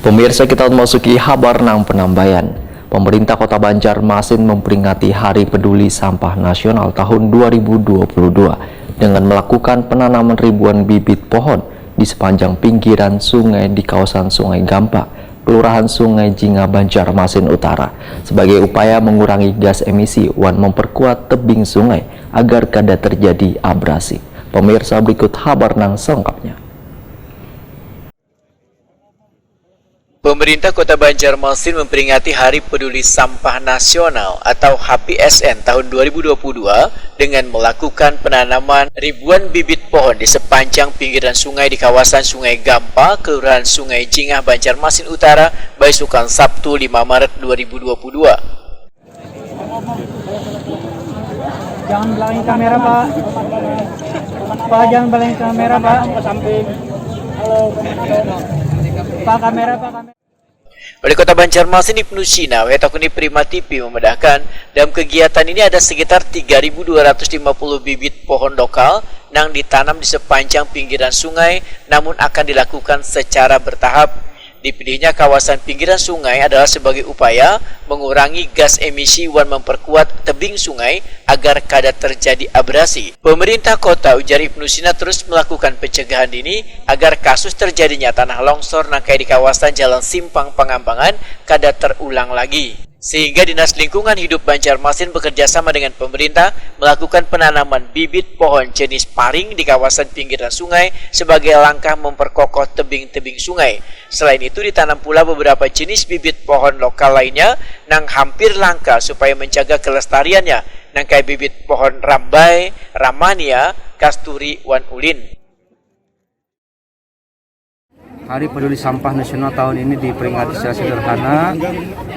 Pemirsa, kita memasuki kabar nang penambayan. Pemerintah Kota Banjarmasin memperingati Hari Peduli Sampah Nasional tahun 2022 dengan melakukan penanaman ribuan bibit pohon di sepanjang pinggiran sungai di kawasan Sungai Gampa, Kelurahan Sungai Jinga, Banjarmasin Utara, sebagai upaya mengurangi gas emisi dan memperkuat tebing sungai agar kada terjadi abrasi. Pemirsa, berikut kabar nang selengkapnya. Pemerintah Kota Banjarmasin memperingati Hari Peduli Sampah Nasional atau HPSN tahun 2022 dengan melakukan penanaman ribuan bibit pohon di sepanjang pinggiran sungai di kawasan Sungai Gampa, Kelurahan Sungai Jinga, Banjarmasin Utara, Baisukan Sabtu 5 Maret 2022. Jangan belakangin kamera, Pak. Pak, jangan belakangin kamera, Pak. Pak, kamera, Pak, kamera. Wali Kota Banjarmasin Ibnu Sina, Wetakuni Prima TV memedahkan dalam kegiatan ini ada sekitar 3.250 bibit pohon lokal yang ditanam di sepanjang pinggiran sungai, namun akan dilakukan secara bertahap. Dipilihnya kawasan pinggiran sungai adalah sebagai upaya mengurangi gas emisi dan memperkuat tebing sungai agar kada terjadi abrasi. Pemerintah kota, ujar Ibnu Sina, terus melakukan pencegahan dini agar kasus terjadinya tanah longsor nangkai di kawasan Jalan Simpang Pangambangan kada terulang lagi. Sehingga Dinas Lingkungan Hidup Banjarmasin bekerja sama dengan pemerintah melakukan penanaman bibit pohon jenis paring di kawasan pinggiran sungai sebagai langkah memperkokoh tebing-tebing sungai. Selain itu ditanam pula beberapa jenis bibit pohon lokal lainnya yang hampir langka supaya menjaga kelestariannya, nangkai bibit pohon rambai, ramania, kasturi, wan ulin. Hari Peduli Sampah Nasional tahun ini diperingati secara sederhana.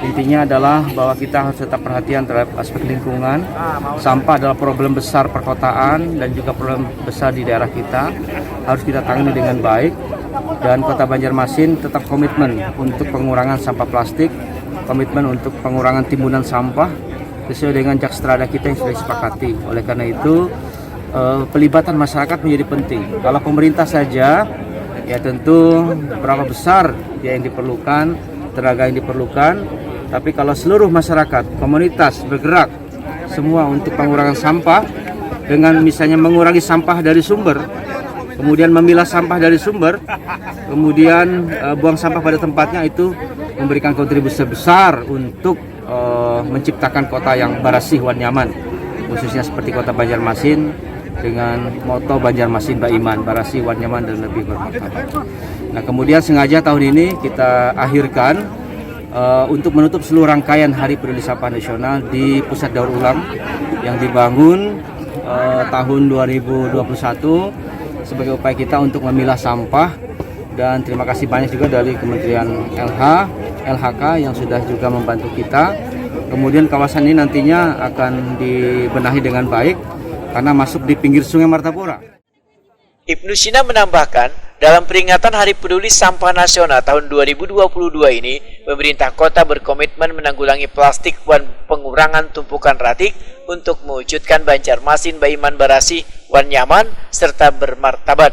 Intinya adalah bahwa kita harus tetap perhatian terhadap aspek lingkungan. Sampah adalah problem besar perkotaan dan juga problem besar di daerah kita. Harus kita tangani dengan baik. Dan Kota Banjarmasin tetap komitmen untuk pengurangan sampah plastik, komitmen untuk pengurangan timbunan sampah sesuai dengan jakstrada kita yang sudah disepakati. Oleh karena itu, pelibatan masyarakat menjadi penting. Kalau pemerintah saja, ya tentu berapa besar ya yang diperlukan, tenaga yang diperlukan. Tapi kalau seluruh masyarakat, komunitas bergerak semua untuk pengurangan sampah dengan misalnya mengurangi sampah dari sumber, kemudian memilah sampah dari sumber, kemudian buang sampah pada tempatnya, itu memberikan kontribusi besar untuk menciptakan kota yang bersih dan nyaman, khususnya seperti Kota Banjarmasin dengan moto Banjarmasin Baiman, bersih, nyaman, dan lebih bermartabat. Nah, kemudian sengaja tahun ini kita akhirkan untuk menutup seluruh rangkaian Hari Peduli Sampah Nasional di Pusat Daur Ulang yang dibangun tahun 2021 sebagai upaya kita untuk memilah sampah. Dan terima kasih banyak juga dari Kementerian LHK yang sudah juga membantu kita. Kemudian kawasan ini nantinya akan dibenahi dengan baik karena masuk di pinggir Sungai Martapura. Ibnu Sina menambahkan, dalam peringatan Hari Peduli Sampah Nasional tahun 2022 ini, pemerintah kota berkomitmen menanggulangi plastik dan pengurangan tumpukan ratik untuk mewujudkan Banjarmasin Baiman bersih, wan nyaman, serta bermartabat.